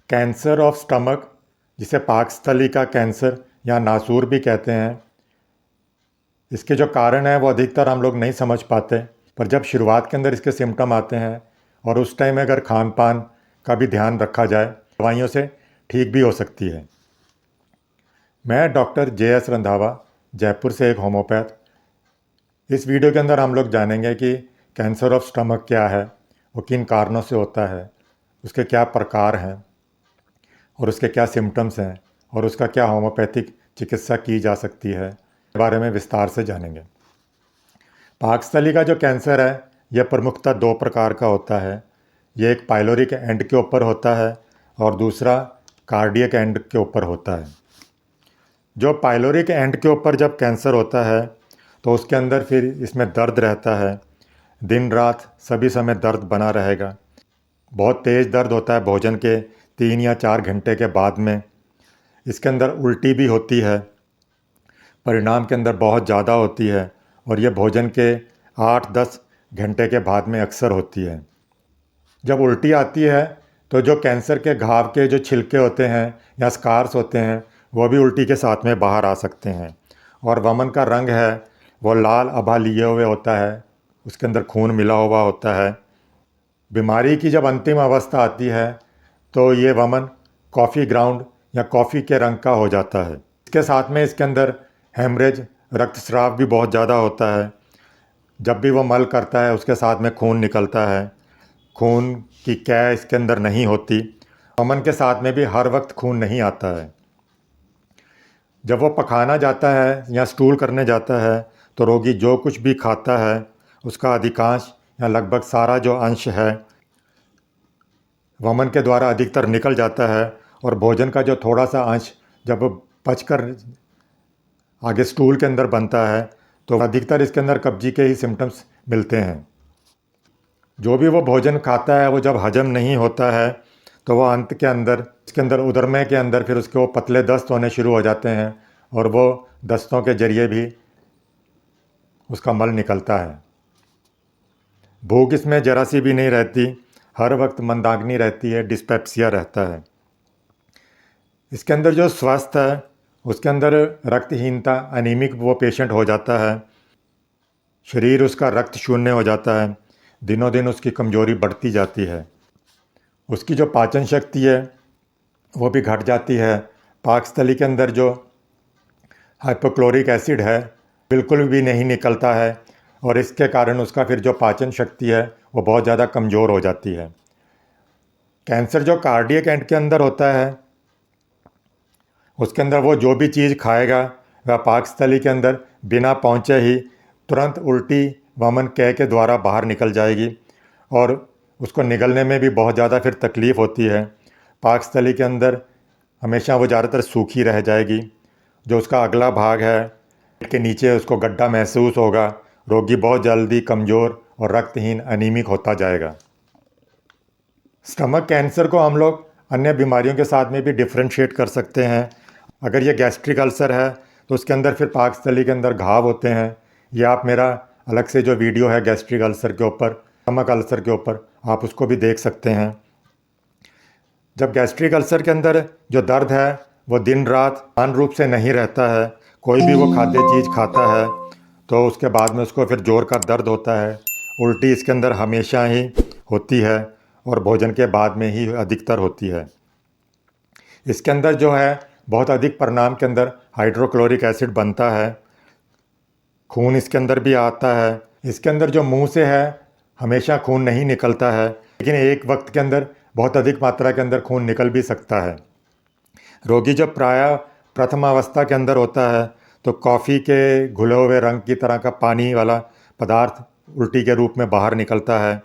Cancer of stomach, जिसे पाकस्थली का cancer या नासूर भी कहते हैं, इसके जो कारण है वो अधिकतर हम लोग नहीं समझ पाते। पर जब शुरुआत के अंदर इसके सिम्टम आते हैं और उस टाइम अगर खान पान का भी ध्यान रखा जाए, दवाइयों से ठीक भी हो सकती है। मैं डॉक्टर JS रंधावा, जयपुर से एक होम्योपैथ। इस वीडियो के अंदर हम लोग जानेंगे कि कैंसर ऑफ स्टमक क्या है, वो किन कारणों से होता है, उसके क्या प्रकार हैं और उसके क्या सिम्टम्स हैं और उसका क्या होम्योपैथिक चिकित्सा की जा सकती है, के बारे में विस्तार से जानेंगे। पाकस्थली का जो कैंसर है यह प्रमुखतः दो प्रकार का होता है। ये एक पाइलोरिक एंड के ऊपर होता है और दूसरा कार्डियक एंड के ऊपर होता है। जो पाइलोरिक एंड के ऊपर जब कैंसर होता है तो उसके अंदर फिर इसमें दर्द रहता है, दिन रात सभी समय दर्द बना रहेगा। बहुत तेज़ दर्द होता है भोजन के 3 या 4 घंटे के बाद में। इसके अंदर उल्टी भी होती है, परिणाम के अंदर बहुत ज़्यादा होती है और ये भोजन के 8-10 घंटे के बाद में अक्सर होती है। जब उल्टी आती है तो जो कैंसर के घाव के जो छिलके होते हैं या स्कार्स होते हैं वो भी उल्टी के साथ में बाहर आ सकते हैं। और वमन का रंग है वो लाल आभा लिए हुए होता है, उसके अंदर खून मिला हुआ होता है। बीमारी की जब अंतिम अवस्था आती है तो ये वमन कॉफ़ी ग्राउंड या कॉफ़ी के रंग का हो जाता है। इसके साथ में इसके अंदर हेमरेज, रक्तस्राव भी बहुत ज़्यादा होता है। जब भी वो मल करता है उसके साथ में खून निकलता है। खून की कै इसके अंदर नहीं होती। वमन के साथ में भी हर वक्त खून नहीं आता है। जब वो पखाना जाता है या स्टूल करने जाता है तो रोगी जो कुछ भी खाता है उसका अधिकांश या लगभग सारा जो अंश है वमन के द्वारा अधिकतर निकल जाता है और भोजन का जो थोड़ा सा अंश जब पचकर आगे स्टूल के अंदर बनता है तो अधिकतर इसके अंदर कब्जी के ही सिम्टम्स मिलते हैं। जो भी वो भोजन खाता है वो जब हजम नहीं होता है तो वह अंत के अंदर इसके अंदर उदरमय के अंदर फिर उसके वो पतले दस्त होने शुरू हो जाते हैं और वो दस्तों के जरिए भी उसका मल निकलता है। भूख इसमें जरा सी भी नहीं रहती, हर वक्त मंदाग्नि रहती है, डिस्पेप्सिया रहता है। इसके अंदर जो स्वस्थ है उसके अंदर रक्तहीनता, अनीमिक वो पेशेंट हो जाता है। शरीर उसका रक्त शून्य हो जाता है, दिनों दिन उसकी कमज़ोरी बढ़ती जाती है। उसकी जो पाचन शक्ति है वो भी घट जाती है। पाकस्थली के अंदर जो हाइपोक्लोरिक एसिड है बिल्कुल भी नहीं निकलता है और इसके कारण उसका फिर जो पाचन शक्ति है वो बहुत ज़्यादा कमज़ोर हो जाती है। कैंसर जो कार्डियक एंड के अंदर होता है उसके अंदर वो जो भी चीज़ खाएगा वह पाकस्थली के अंदर बिना पहुँचे ही तुरंत उल्टी वमन कै के द्वारा बाहर निकल जाएगी और उसको निगलने में भी बहुत ज़्यादा फिर तकलीफ़ होती है। पाकस्थली के अंदर हमेशा वो ज़्यादातर सूखी रह जाएगी। जो उसका अगला भाग है पेट के नीचे उसको गड्ढा महसूस होगा। रोगी बहुत जल्दी कमज़ोर और रक्तहीन, अनीमिक होता जाएगा। स्टमक कैंसर को हम लोग अन्य बीमारियों के साथ में भी डिफ्रेंशिएट कर सकते हैं। अगर ये गैस्ट्रिक अल्सर है तो उसके अंदर फिर पाकस्थली के अंदर घाव होते हैं। ये आप मेरा अलग से जो वीडियो है गैस्ट्रिक अल्सर के ऊपर, स्टमक अल्सर के ऊपर, आप उसको भी देख सकते हैं। जब गैस्ट्रिक अल्सर के अंदर जो दर्द है वो दिन रात समान रूप से नहीं रहता है, कोई भी वो खाद्य चीज़ खाता है तो उसके बाद में उसको फिर जोर का दर्द होता है। उल्टी इसके अंदर हमेशा ही होती है और भोजन के बाद में ही अधिकतर होती है। इसके अंदर जो है बहुत अधिक परिणाम के अंदर हाइड्रोक्लोरिक एसिड बनता है। खून इसके अंदर भी आता है। इसके अंदर जो मुंह से है हमेशा खून नहीं निकलता है, लेकिन एक वक्त के अंदर बहुत अधिक मात्रा के अंदर खून निकल भी सकता है। रोगी जब प्रायः प्रथम अवस्था के अंदर होता है तो कॉफ़ी के घुले हुए रंग की तरह का पानी वाला पदार्थ उल्टी के रूप में बाहर निकलता है।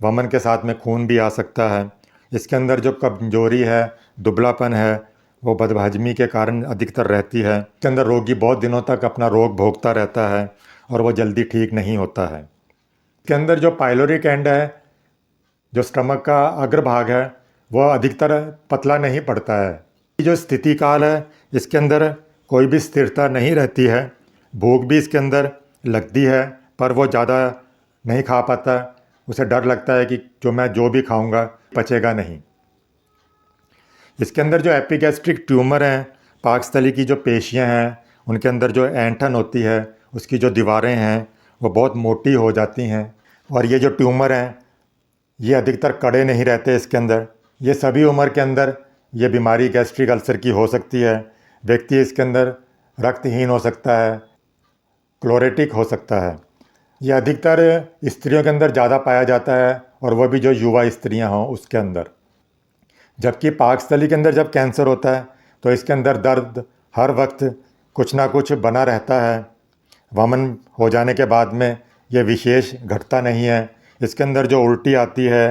वमन के साथ में खून भी आ सकता है। इसके अंदर जो कमजोरी है, दुबलापन है, वो बदहजमी के कारण अधिकतर रहती है। इसके अंदर रोगी बहुत दिनों तक अपना रोग भोगता रहता है और वो जल्दी ठीक नहीं होता है। इसके अंदर जो पाइलोरिक एंड है, जो स्टमक का अग्रभाग है, वह अधिकतर पतला नहीं पड़ता है। जो स्थिति काल है इसके अंदर कोई भी स्थिरता नहीं रहती है। भूख भी इसके अंदर लगती है पर वो ज़्यादा नहीं खा पाता। उसे डर लगता है कि जो भी खाऊंगा पचेगा नहीं। इसके अंदर जो एपिगैस्ट्रिक ट्यूमर हैं, पाकस्थली की जो पेशियां हैं, उनके अंदर जो ऐंठन होती है, उसकी जो दीवारें हैं वो बहुत मोटी हो जाती हैं। और ये जो ट्यूमर हैं ये अधिकतर कड़े नहीं रहते इसके अंदर। ये सभी उम्र के अंदर ये बीमारी गैस्ट्रिक अल्सर की हो सकती है। व्यक्ति इसके अंदर रक्तहीन हो सकता है, क्लोरेटिक हो सकता है। ये अधिकतर स्त्रियों के अंदर ज़्यादा पाया जाता है, और वह भी जो युवा स्त्रियां हों उसके अंदर। जबकि पाकस्थली के अंदर जब कैंसर होता है तो इसके अंदर दर्द हर वक्त कुछ ना कुछ बना रहता है। वमन हो जाने के बाद में ये विशेष घटता नहीं है। इसके अंदर जो उल्टी आती है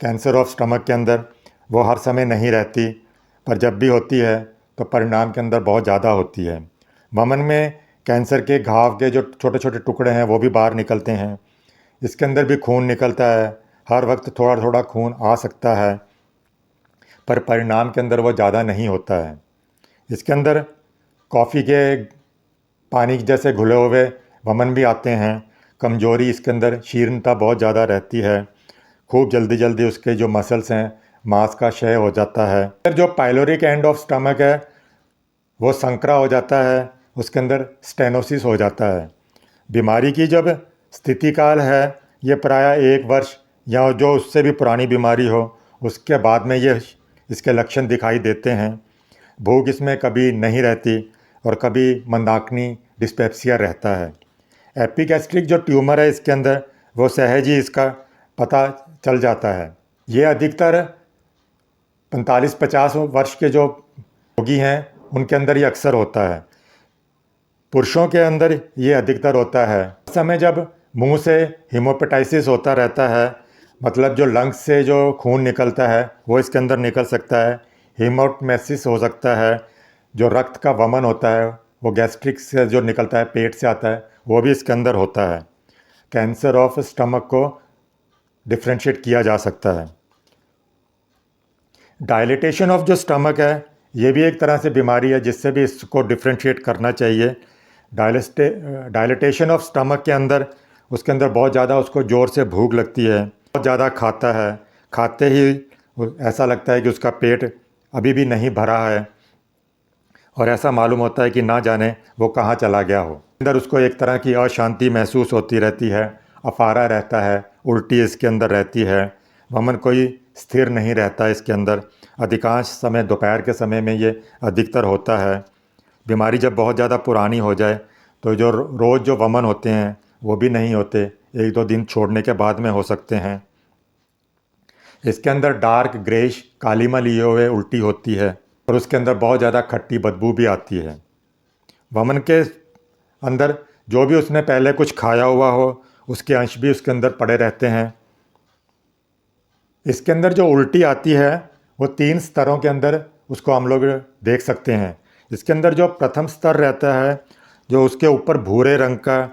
कैंसर ऑफ स्टमक के अंदर, वो हर समय नहीं रहती, पर जब भी होती है तो परिणाम के अंदर बहुत ज़्यादा होती है। वमन में कैंसर के घाव के जो छोटे छोटे टुकड़े हैं वो भी बाहर निकलते हैं। इसके अंदर भी खून निकलता है, हर वक्त थोड़ा थोड़ा खून आ सकता है, पर परिणाम के अंदर वो ज़्यादा नहीं होता है। इसके अंदर कॉफ़ी के पानी जैसे घुले हुए वमन भी आते हैं। कमज़ोरी इसके अंदर, शीर्णता बहुत ज़्यादा रहती है। खूब जल्दी जल्दी उसके जो मसल्स हैं, मांस का क्षय हो जाता है। फिर जो पाइलोरिक एंड ऑफ स्टमक है वो संकरा हो जाता है, उसके अंदर स्टेनोसिस हो जाता है। बीमारी की जब स्थिति काल है ये प्रायः 1 वर्ष या जो उससे भी पुरानी बीमारी हो उसके बाद में ये इसके लक्षण दिखाई देते हैं। भूख इसमें कभी नहीं रहती और कभी मंदाकिनी डिस्पेप्सिया रहता है। एपिगैस्ट्रिक जो ट्यूमर है इसके अंदर वो सहज ही इसका पता चल जाता है। ये अधिकतर 45-50 वर्ष के जो रोगी हैं उनके अंदर ये अक्सर होता है। पुरुषों के अंदर ये अधिकतर होता है। उस समय जब मुंह से हीमोपेटाइसिस होता रहता है, मतलब जो लंग्स से जो खून निकलता है वो इसके अंदर निकल सकता है। हीमोटमेसिस हो सकता है। जो रक्त का वमन होता है वो गैस्ट्रिक से जो निकलता है, पेट से आता है, वो भी इसके अंदर होता है। कैंसर ऑफ स्टमक को डिफ्रेंशिएट किया जा सकता है। डायलिटेशन ऑफ जो स्टमक है ये भी एक तरह से बीमारी है जिससे भी इसको डिफ्रेंशिएट करना चाहिए। डायलिटेशन ऑफ स्टमक के अंदर उसके अंदर बहुत ज़्यादा उसको ज़ोर से भूख लगती है, बहुत ज़्यादा खाता है, खाते ही ऐसा लगता है कि उसका पेट अभी भी नहीं भरा है, और ऐसा मालूम होता है कि ना जाने वो कहाँ चला गया हो। अंदर उसको एक तरह की अशांति महसूस होती रहती है, अफारा रहता है, उल्टी इसके अंदर रहती है। वमन कोई स्थिर नहीं रहता इसके अंदर। अधिकांश समय दोपहर के समय में ये अधिकतर होता है। बीमारी जब बहुत ज़्यादा पुरानी हो जाए तो जो रोज़ जो वमन होते हैं वो भी नहीं होते, 1-2 दिन छोड़ने के बाद में हो सकते हैं। इसके अंदर डार्क ग्रेश कालीमा लिए हुए उल्टी होती है, और उसके अंदर बहुत ज़्यादा खट्टी बदबू भी आती है। वमन के अंदर जो भी उसने पहले कुछ खाया हुआ हो उसके अंश भी उसके अंदर पड़े रहते हैं। इसके अंदर जो उल्टी आती है वो 3 स्तरों के अंदर उसको हम लोग देख सकते हैं। इसके अंदर जो प्रथम स्तर रहता है, जो उसके ऊपर भूरे रंग का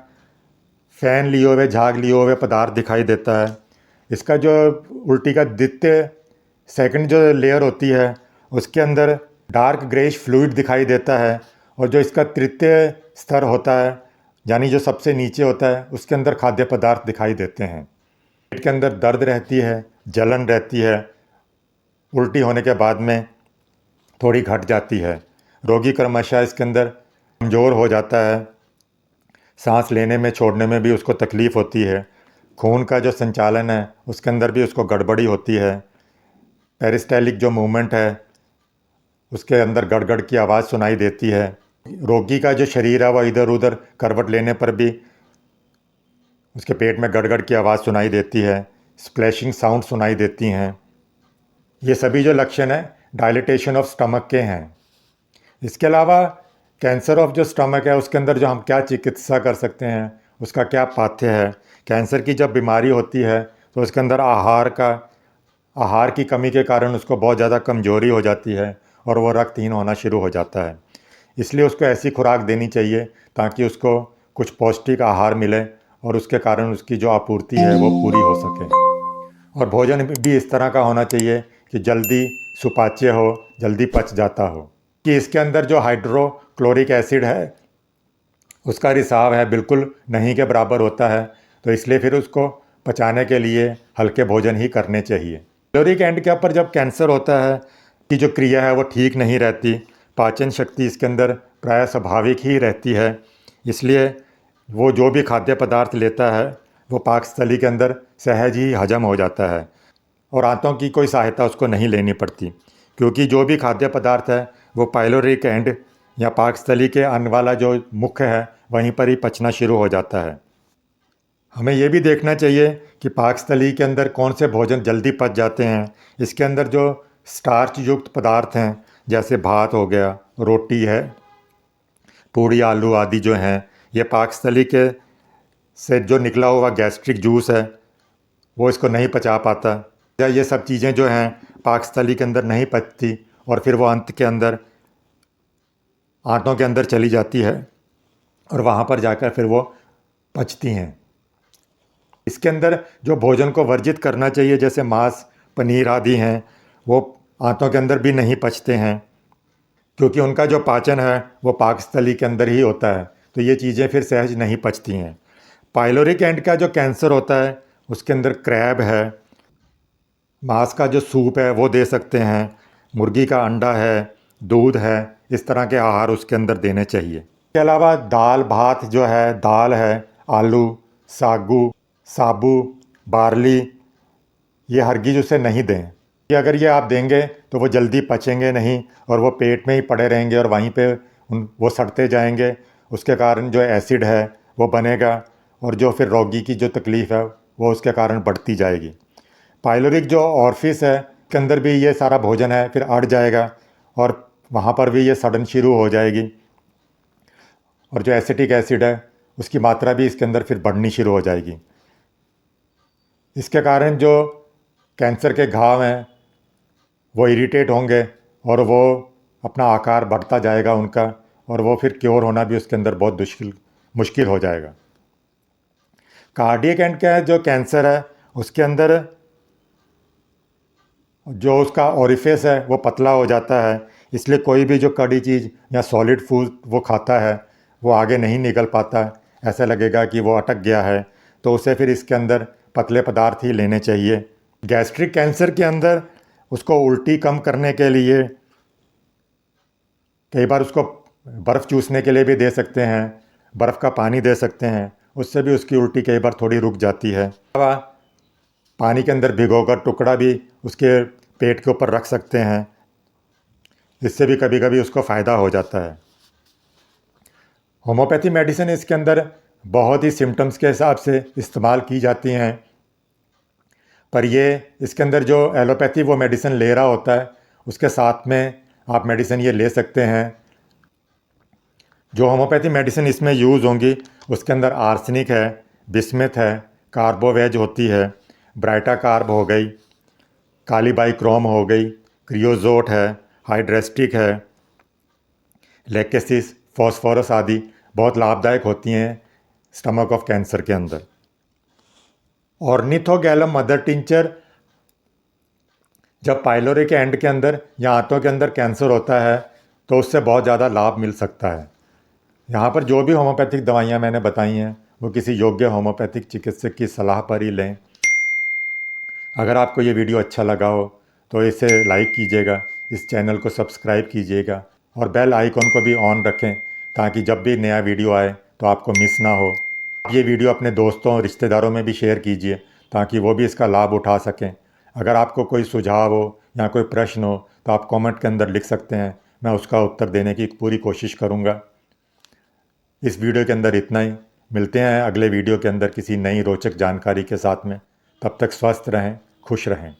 फैन लिए हुए, झाग लिए हुए पदार्थ दिखाई देता है। इसका जो उल्टी का द्वितीय सेकंड जो लेयर होती है उसके अंदर डार्क ग्रेश फ्लूइड दिखाई देता है, और जो इसका तृतीय स्तर होता है यानी जो सबसे नीचे होता है उसके अंदर खाद्य पदार्थ दिखाई देते हैं। पेट के अंदर दर्द रहती है, जलन रहती है, उल्टी होने के बाद में थोड़ी घट जाती है। रोगी क्रमशः इसके अंदर कमज़ोर हो जाता है, सांस लेने में छोड़ने में भी उसको तकलीफ़ होती है। खून का जो संचालन है उसके अंदर भी उसको गड़बड़ी होती है। पेरिस्टालिक जो मूवमेंट है उसके अंदर गड़गड़ की आवाज़ सुनाई देती है। रोगी का जो शरीर है वह इधर उधर करवट लेने पर भी उसके पेट में गड़गड़ की आवाज़ सुनाई देती है, स्प्लैशिंग साउंड सुनाई देती हैं। ये सभी जो लक्षण हैं डायलिटेशन ऑफ स्टमक के हैं। इसके अलावा कैंसर ऑफ जो स्टमक है उसके अंदर जो हम क्या चिकित्सा कर सकते हैं, उसका क्या पाथ्य है। कैंसर की जब बीमारी होती है तो उसके अंदर आहार की कमी के कारण उसको बहुत ज़्यादा कमज़ोरी हो जाती है और वो रक्तहीन होना शुरू हो जाता है। इसलिए उसको ऐसी खुराक देनी चाहिए ताकि उसको कुछ पौष्टिक आहार मिले और उसके कारण उसकी जो आपूर्ति है वो पूरी हो सके। और भोजन भी इस तरह का होना चाहिए कि जल्दी सुपाच्य हो, जल्दी पच जाता हो। कि इसके अंदर जो हाइड्रोक्लोरिक एसिड है उसका रिसाव है बिल्कुल नहीं के बराबर होता है, तो इसलिए फिर उसको पचाने के लिए हल्के भोजन ही करने चाहिए। कैलोरिक एंड के ऊपर जब कैंसर होता है की जो क्रिया है वो ठीक नहीं रहती, पाचन शक्ति इसके अंदर प्राय स्वाभाविक ही रहती है। इसलिए वो जो भी खाद्य पदार्थ लेता है वो पाकस्थली के अंदर सहज ही हजम हो जाता है और आंतों की कोई सहायता उसको नहीं लेनी पड़ती, क्योंकि जो भी खाद्य पदार्थ है वो पाइलोरिक एंड या पाकस्थली के अन्न वाला जो मुख्य है वहीं पर ही पचना शुरू हो जाता है। हमें ये भी देखना चाहिए कि पाकस्थली के अंदर कौन से भोजन जल्दी पच जाते हैं। इसके अंदर जो स्टार्च युक्त पदार्थ हैं जैसे भात हो गया, रोटी है, पूड़ी, आलू आदि जो हैं, ये पाकस्थली के से जो निकला हुआ गैस्ट्रिक जूस है वो इसको नहीं पचा पाता, या ये सब चीज़ें जो हैं पाकस्थली के अंदर नहीं पचती और फिर वो अंत के अंदर आंतों के अंदर चली जाती है और वहाँ पर जाकर फिर वो पचती हैं। इसके अंदर जो भोजन को वर्जित करना चाहिए जैसे मांस, पनीर आदि हैं, वो आंतों के अंदर भी नहीं पचते हैं, क्योंकि उनका जो पाचन है वो पाकस्थली के अंदर ही होता है, तो ये चीज़ें फिर सहज नहीं पचती हैं। पाइलोरिक एंड का जो कैंसर होता है उसके अंदर क्रैब है, मांस का जो सूप है वो दे सकते हैं, मुर्गी का अंडा है, दूध है, इस तरह के आहार उसके अंदर देने चाहिए। इसके अलावा दाल भात जो है, दाल है, आलू, सागू, साबू, बार्ली, ये हरगिज उसे नहीं दें, कि अगर ये आप देंगे तो वो जल्दी पचेंगे नहीं और वो पेट में ही पड़े रहेंगे और वहीं पे वो सड़ते जाएंगे। उसके कारण जो एसिड है वो बनेगा और जो फिर रोगी की जो तकलीफ़ है वो उसके कारण बढ़ती जाएगी। पाइलोरिक जो ऑर्फिस है के अंदर भी ये सारा भोजन है फिर अड़ जाएगा और वहाँ पर भी ये सड़न शुरू हो जाएगी और जो एसिटिक एसिड है उसकी मात्रा भी इसके अंदर फिर बढ़नी शुरू हो जाएगी। इसके कारण जो कैंसर के घाव हैं वो इरिटेट होंगे और वो अपना आकार बढ़ता जाएगा उनका, और वो फिर क्योर होना भी उसके अंदर बहुत मुश्किल हो जाएगा। कार्डियक एंड का जो कैंसर है उसके अंदर जो उसका ओरिफिस है वो पतला हो जाता है, इसलिए कोई भी जो कड़ी चीज़ या सॉलिड फूड वो खाता है वो आगे नहीं निकल पाता, ऐसा लगेगा कि वो अटक गया है, तो उसे फिर इसके अंदर पतले पदार्थ ही लेने चाहिए। गैस्ट्रिक कैंसर के अंदर उसको उल्टी कम करने के लिए कई बार उसको बर्फ़ चूसने के लिए भी दे सकते हैं, बर्फ़ का पानी दे सकते हैं, उससे भी उसकी उल्टी कई बार थोड़ी रुक जाती है। पानी के अंदर भिगोकर टुकड़ा भी उसके पेट के ऊपर रख सकते हैं, इससे भी कभी कभी उसको फ़ायदा हो जाता है। होम्योपैथी मेडिसिन इसके अंदर बहुत ही सिम्टम्स के हिसाब से इस्तेमाल की जाती हैं, पर ये इसके अंदर जो एलोपैथी वो मेडिसिन ले रहा होता है उसके साथ में आप मेडिसिन ये ले सकते हैं। जो होम्योपैथी मेडिसिन इसमें यूज़ होंगी उसके अंदर आर्सेनिक है, बिस्मथ है, कार्बोवेज होती है, ब्राइटा कार्ब हो गई, काली बाइक्रोम हो गई, क्रियोजोट है, हाइड्रेस्टिक है, लेकेसिस, फॉस्फोरस आदि बहुत लाभदायक होती हैं स्टमक ऑफ कैंसर के अंदर। ऑर्निथोगैलम मदर टिंचर जब पाइलोरिक एंड के अंदर या आंतों के अंदर कैंसर होता है तो उससे बहुत ज़्यादा लाभ मिल सकता है। यहाँ पर जो भी होम्योपैथिक दवाइयाँ मैंने बताई हैं वो किसी योग्य होम्योपैथिक चिकित्सक की सलाह पर ही लें। अगर आपको ये वीडियो अच्छा लगा हो तो इसे लाइक कीजिएगा, इस चैनल को सब्सक्राइब कीजिएगा और बेल आइकॉन को भी ऑन रखें ताकि जब भी नया वीडियो आए तो आपको मिस ना हो। ये वीडियो अपने दोस्तों और रिश्तेदारों में भी शेयर कीजिए ताकि वो भी इसका लाभ उठा सकें। अगर आपको कोई सुझाव हो या कोई प्रश्न हो तो आप कमेंट के अंदर लिख सकते हैं, मैं उसका उत्तर देने की पूरी कोशिश करूँगा। इस वीडियो के अंदर इतना ही, मिलते हैं अगले वीडियो के अंदर किसी नई रोचक जानकारी के साथ में। तब तक स्वस्थ रहें, खुश रहें।